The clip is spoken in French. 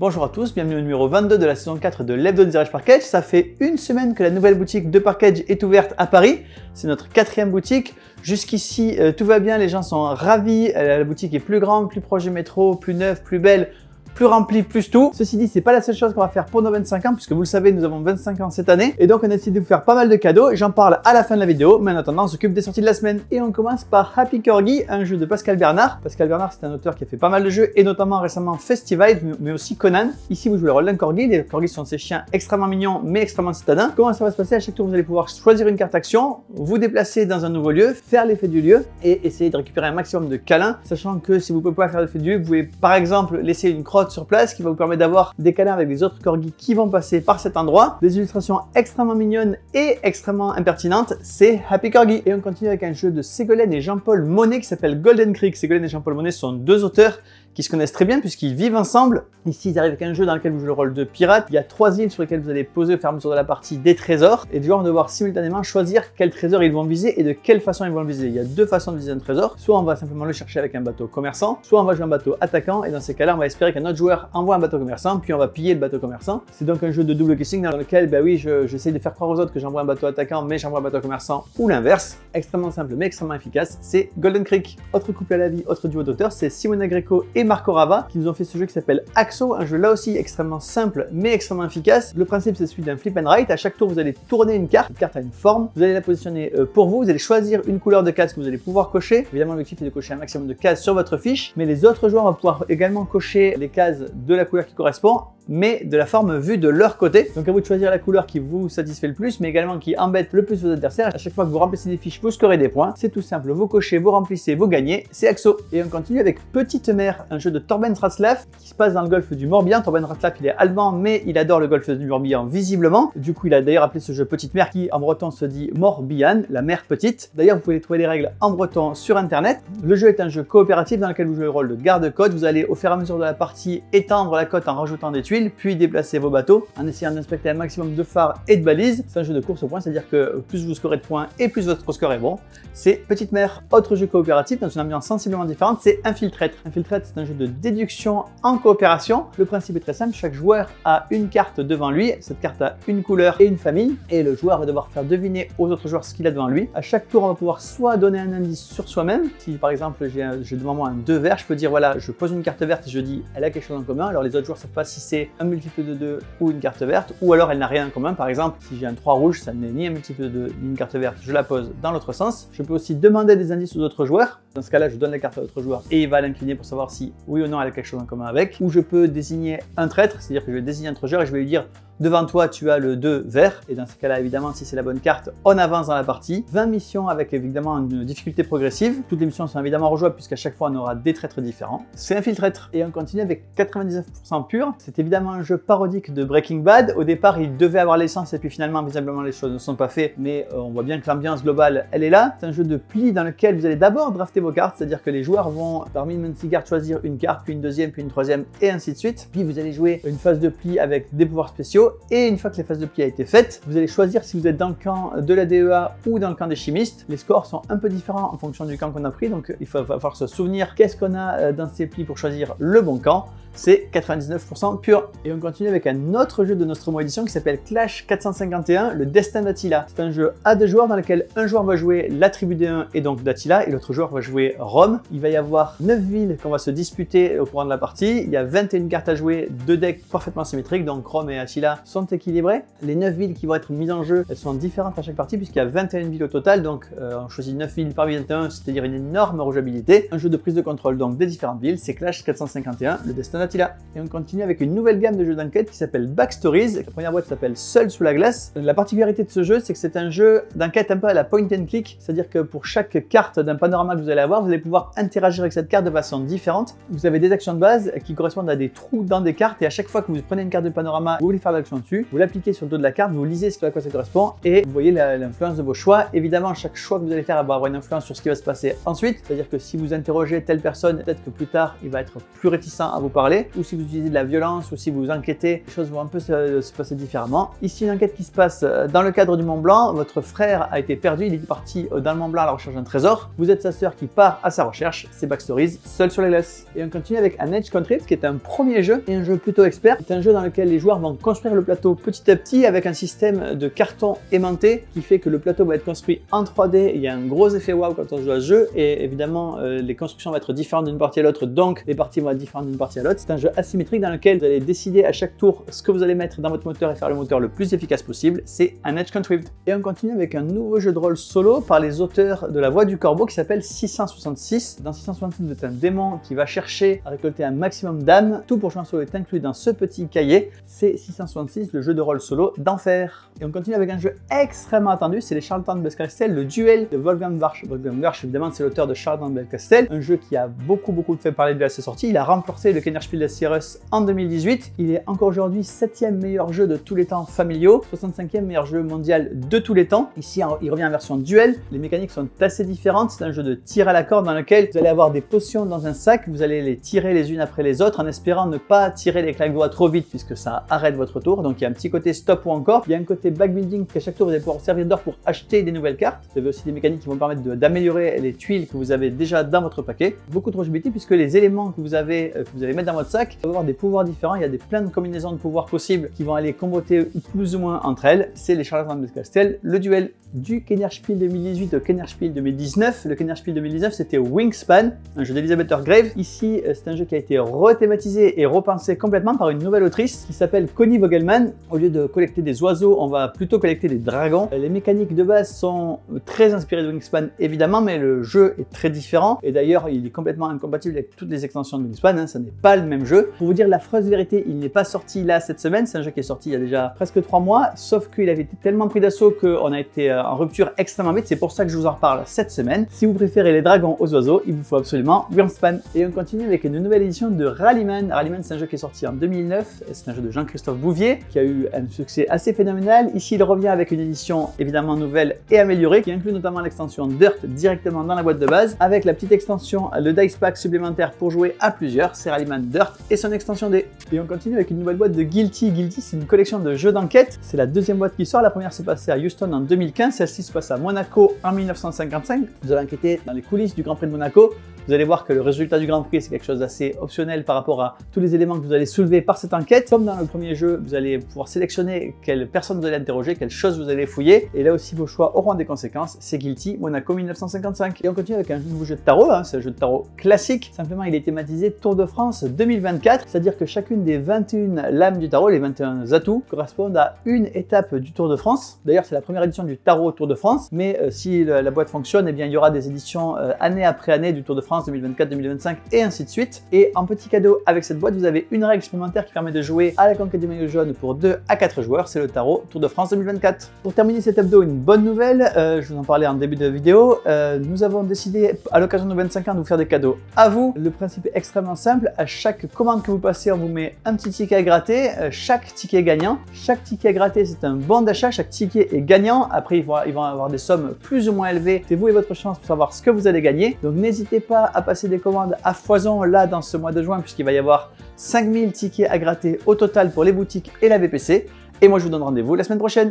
Bonjour à tous, bienvenue au numéro 22 de la saison 4 de l'Hebdo Tirage Parkage. Ça fait une semaine que la nouvelle boutique de Parkage est ouverte à Paris. C'est notre 4e boutique. Jusqu'ici, tout va bien, les gens sont ravis. La boutique est plus grande, plus proche du métro, plus neuve, plus belle, plus rempli, plus tout. Ceci dit, c'est pas la seule chose qu'on va faire pour nos 25 ans, puisque vous le savez, nous avons 25 ans cette année. Et donc, on a décidé de vous faire pas mal de cadeaux. J'en parle à la fin de la vidéo, mais en attendant, on s'occupe des sorties de la semaine. Et on commence par Happy Corgi, un jeu de Pascal Bernard. Pascal Bernard, c'est un auteur qui a fait pas mal de jeux, et notamment récemment Festivide, mais aussi Conan. Ici, vous jouez le rôle d'un corgi. Les corgis sont ces chiens extrêmement mignons, mais extrêmement citadins. Comment ça va se passer? À chaque tour, vous allez pouvoir choisir une carte action, vous déplacer dans un nouveau lieu, faire l'effet du lieu, et essayer de récupérer un maximum de câlins, sachant que si vous ne pouvez pas faire l'effet du lieu, vous pouvez par exemple laisser une crotte sur place qui va vous permettre d'avoir des câlins avec des autres corgis qui vont passer par cet endroit. Des illustrations extrêmement mignonnes et extrêmement impertinentes, c'est Happy Corgi. Et on continue avec un jeu de Ségolène et Jean-Paul Monet qui s'appelle Golden Creek. Ségolène et Jean-Paul Monet sont deux auteurs qui se connaissent très bien puisqu'ils vivent ensemble. Ici, ils arrivent avec un jeu dans lequel vous jouez le rôle de pirate. Il y a 3 îles sur lesquelles vous allez poser au fur et à mesure de la partie des trésors. Et les joueurs vont devoir simultanément choisir quel trésor ils vont viser et de quelle façon ils vont le viser. Il y a 2 façons de viser un trésor. Soit on va simplement le chercher avec un bateau commerçant, soit on va jouer un bateau attaquant. Et dans ces cas-là, on va espérer qu'un autre joueur envoie un bateau commerçant, puis on va piller le bateau commerçant. C'est donc un jeu de double casting dans lequel, ben oui, j'essaie de faire croire aux autres que j'envoie un bateau attaquant, mais j'envoie un bateau commerçant ou l'inverse. Extrêmement simple, mais extrêmement efficace. C'est Golden Creek. Autre couple à la vie, autre duo d'auteurs, c'est Simona Greco et Marco Rava qui nous ont fait ce jeu qui s'appelle Axo, un jeu là aussi extrêmement simple mais extrêmement efficace. Le principe c'est celui d'un flip and write. À chaque tour vous allez tourner une carte a une forme, vous allez la positionner pour vous, vous allez choisir une couleur de case que vous allez pouvoir cocher. Évidemment l'objectif est de cocher un maximum de cases sur votre fiche, mais les autres joueurs vont pouvoir également cocher les cases de la couleur qui correspond, mais de la forme vue de leur côté. Donc à vous de choisir la couleur qui vous satisfait le plus, mais également qui embête le plus vos adversaires. À chaque fois que vous remplissez des fiches, vous scorez des points. C'est tout simple, vous cochez, vous remplissez, vous gagnez, c'est Axo. Et on continue avec Petite Mer, un jeu de Torben Ratzlaff qui se passe dans le golfe du Morbihan. Torben Ratzlaff, il est allemand, mais il adore le golfe du Morbihan visiblement. Du coup, il a d'ailleurs appelé ce jeu Petite Mer qui en breton se dit Morbihan, la mer petite. D'ailleurs, vous pouvez trouver les règles en breton sur internet. Le jeu est un jeu coopératif dans lequel vous jouez le rôle de garde-côte. Vous allez au fur et à mesure de la partie étendre la côte en rajoutant des tuiles, puis déplacer vos bateaux en essayant d'inspecter un maximum de phares et de balises. C'est un jeu de course au point, c'est-à-dire que plus vous scorez de points et plus votre score est bon. C'est Petite Mer. Autre jeu coopératif dans une ambiance sensiblement différente, c'est Infiltrate. Infiltrate, c'est un jeu de déduction en coopération. Le principe est très simple, chaque joueur a une carte devant lui, cette carte a une couleur et une famille, et le joueur va devoir faire deviner aux autres joueurs ce qu'il a devant lui. À chaque tour, on va pouvoir soit donner un indice sur soi-même. Si par exemple j'ai devant moi un 2 vert, je peux dire voilà, je pose une carte verte et je dis elle a quelque chose en commun. Alors les autres joueurs ne savent pas si c'est un multiple de 2 ou une carte verte, ou alors elle n'a rien en commun. Par exemple, si j'ai un 3 rouge, ça n'est ni un multiple de 2 ni une carte verte, je la pose dans l'autre sens. Je peux aussi demander des indices aux autres joueurs. Dans ce cas-là, je donne la carte à l'autre joueur et il va l'incliner pour savoir si oui ou non elle a quelque chose en commun avec. Ou je peux désigner un traître, c'est-à-dire que je vais désigner un autre joueur et je vais lui dire devant toi, tu as le 2 vert. Et dans ce cas-là, évidemment, si c'est la bonne carte, on avance dans la partie. 20 missions avec évidemment une difficulté progressive. Toutes les missions sont évidemment rejouables puisqu'à chaque fois, on aura des traîtres différents. C'est Infiltrate. Et on continue avec 99% pur. C'est évidemment un jeu parodique de Breaking Bad. Au départ, il devait avoir l'essence et puis finalement, visiblement, les choses ne sont pas faites. Mais on voit bien que l'ambiance globale, elle est là. C'est un jeu de pli dans lequel vous allez d'abord drafter vos cartes. C'est-à-dire que les joueurs vont, parmi une 26 cartes, choisir une carte, puis une deuxième, puis une troisième, et ainsi de suite. Puis vous allez jouer une phase de pli avec des pouvoirs spéciaux. Et une fois que la phase de pli a été faite, vous allez choisir si vous êtes dans le camp de la DEA ou dans le camp des chimistes. Les scores sont un peu différents en fonction du camp qu'on a pris, donc il va falloir se souvenir qu'est-ce qu'on a dans ces plis pour choisir le bon camp. C'est 99% pur. Et on continue avec un autre jeu de Nostromo Edition qui s'appelle Clash 451, le destin d'Attila. C'est un jeu à 2 joueurs dans lequel un joueur va jouer la tribu des 1 et donc d'Attila, et l'autre joueur va jouer Rome. Il va y avoir 9 villes qu'on va se disputer au courant de la partie. Il y a 21 cartes à jouer, 2 decks parfaitement symétriques, donc Rome et Attila sont équilibrés. Les 9 villes qui vont être mises en jeu, elles sont différentes à chaque partie puisqu'il y a 21 villes au total, donc on choisit 9 villes par 21, c'est-à-dire une énorme rejouabilité. Un jeu de prise de contrôle donc des différentes villes, c'est Clash 451, le destin d'Attila. Et on continue avec une nouvelle gamme de jeux d'enquête qui s'appelle Backstories. La première boîte s'appelle Seul sous la glace. La particularité de ce jeu, c'est que c'est un jeu d'enquête un peu à la point and click, c'est-à-dire que pour chaque carte d'un panorama que vous allez avoir, vous allez pouvoir interagir avec cette carte de façon différente. Vous avez des actions de base qui correspondent à des trous dans des cartes, et à chaque fois que vous prenez une carte de panorama, vous voulez faire l'action dessus, vous l'appliquez sur le dos de la carte, vous lisez ce à quoi ça correspond, et vous voyez l'influence de vos choix. Évidemment, chaque choix que vous allez faire va avoir une influence sur ce qui va se passer ensuite, c'est-à-dire que si vous interrogez telle personne, peut-être que plus tard, il va être plus réticent à vous parler, ou si vous utilisez de la violence ou si vous enquêtez, les choses vont un peu se passer différemment. Ici, une enquête qui se passe dans le cadre du Mont Blanc. Votre frère a été perdu, il est parti dans le Mont Blanc à la recherche d'un trésor. Vous êtes sa sœur qui part à sa recherche, c'est Backstories, seul sur la glace. Et on continue avec un Edge Contrive qui est un premier jeu et un jeu plutôt expert. C'est un jeu dans lequel les joueurs vont construire le plateau petit à petit avec un système de carton aimanté qui fait que le plateau va être construit en 3D. Il y a un gros effet wow quand on joue à ce jeu et évidemment les constructions vont être différentes d'une partie à l'autre, donc les parties vont être différentes d'une partie à l'autre. C'est un jeu asymétrique dans lequel vous allez décider à chaque tour ce que vous allez mettre dans votre moteur et faire le moteur le plus efficace possible. C'est un Edge Contrived. Et on continue avec un nouveau jeu de rôle solo par les auteurs de La Voix du Corbeau qui s'appelle 666. Dans 666, vous êtes un démon qui va chercher à récolter un maximum d'âmes. Tout pour jouer en solo est inclus dans ce petit cahier. C'est 666, le jeu de rôle solo d'enfer. Et on continue avec un jeu extrêmement attendu, c'est les Charlatan de Belcastel, le duel de Wolfgang Warsch. Wolfgang Warsch, évidemment, c'est l'auteur de Charlatan de Belcastel, un jeu qui a beaucoup fait parler de lui à sa sortie. Il a remporté le Kennerspiel des Sierras en 2018. Il est encore aujourd'hui 7e meilleur jeu de tous les temps familiaux, 65e meilleur jeu mondial de tous les temps. Ici, il revient en version duel. Les mécaniques sont assez différentes. C'est un jeu de tir à la corde dans lequel vous allez avoir des potions dans un sac. Vous allez les tirer les unes après les autres en espérant ne pas tirer les claques doigts trop vite puisque ça arrête votre tour. Donc il y a un petit côté stop ou encore. Il y a un côté backbuilding qu'à chaque tour vous allez pouvoir servir d'or pour acheter des nouvelles cartes. Vous avez aussi des mécaniques qui vont permettre d'améliorer les tuiles que vous avez déjà dans votre paquet. Beaucoup trop jouabilité puisque les éléments que vous allez mettre dans votre sac vont avoir des pouvoirs différents. Il y a plein de combinaisons de pouvoirs possibles qui vont aller comboter plus ou moins entre elles. C'est les Charlatans de Belcastel, le duel du Kennerspiel 2018 au Kennerspiel 2019. Le Kennerspiel 2019, c'était Wingspan, un jeu d'Elizabeth Hargrave. Ici, c'est un jeu qui a été rethématisé et repensé complètement par une nouvelle autrice qui s'appelle Connie Vogelman. Au lieu de collecter des oiseaux, on va plutôt collecter des dragons. Les mécaniques de base sont très inspirées de Wingspan, évidemment, mais le jeu est très différent. Et d'ailleurs, il est complètement incompatible avec toutes les extensions de Wingspan. Hein, ça n'est pas le même jeu. Pour vous dire la affreuse vérité, il n'est pas sorti là cette semaine. C'est un jeu qui est sorti il y a déjà presque 3 mois, sauf qu'il avait été tellement pris d'assaut qu'on a été en rupture extrêmement vite. C'est pour ça que je vous en reparle cette semaine. Si vous préférez les dragons aux oiseaux, il vous faut absolument Wingspan. Et on continue avec une nouvelle édition de Rallyman. Rallyman, c'est un jeu qui est sorti en 2009. C'est un jeu de Jean-Christophe Bouvier qui a eu un succès assez phénoménal. Ici, il revient avec une édition évidemment nouvelle et améliorée qui inclut notamment l'extension Dirt directement dans la boîte de base avec la petite extension, le Dice Pack supplémentaire pour jouer à plusieurs. C'est Rallyman Dirt et son extension D. Et on continue avec une nouvelle boîte de Guilty. Guilty, c'est une collection de jeux d'enquête. C'est la deuxième boîte qui sort. La première s'est passée à Houston en 2015. Celle-ci se passe à Monaco en 1955. Vous allez enquêter dans les coulisses du Grand Prix de Monaco. Vous allez voir que le résultat du Grand Prix, c'est quelque chose d'assez optionnel par rapport à tous les éléments que vous allez soulever par cette enquête. Comme dans le premier jeu, vous allez pouvoir sélectionner quelle personne vous allez interroger, quelles choses vous allez fouiller. Et là aussi, vos choix auront des conséquences. C'est Guilty, Monaco 1955. Et on continue avec un nouveau jeu de tarot. Hein. C'est un jeu de tarot classique. Simplement, il est thématisé Tour de France 2024. C'est-à-dire que chacune des 21 lames du tarot, les 21 atouts, correspondent à une étape du Tour de France. D'ailleurs, c'est la première édition du tarot Tour de France. Mais si la boîte fonctionne, eh bien, il y aura des éditions année après année du Tour de France 2024, 2025 et ainsi de suite. Et en petit cadeau avec cette boîte, vous avez une règle supplémentaire qui permet de jouer à la conquête du maillot jaune pour 2 à 4 joueurs. C'est le tarot Tour de France 2024. Pour terminer cet hebdo, une bonne nouvelle. Je vous en parlais en début de vidéo. Nous avons décidé à l'occasion de 25 ans de vous faire des cadeaux à vous. Le principe est extrêmement simple. À chaque commande que vous passez, on vous met un petit ticket à gratter. Chaque ticket est gagnant. Chaque ticket à gratter, c'est un bon d'achat. Chaque ticket est gagnant. Après, ils vont avoir des sommes plus ou moins élevées. C'est vous et votre chance pour savoir ce que vous allez gagner. Donc n'hésitez pas à passer des commandes à foison là dans ce mois de juin puisqu'il va y avoir 5000 tickets à gratter au total pour les boutiques et la VPC. Et moi je vous donne rendez-vous la semaine prochaine.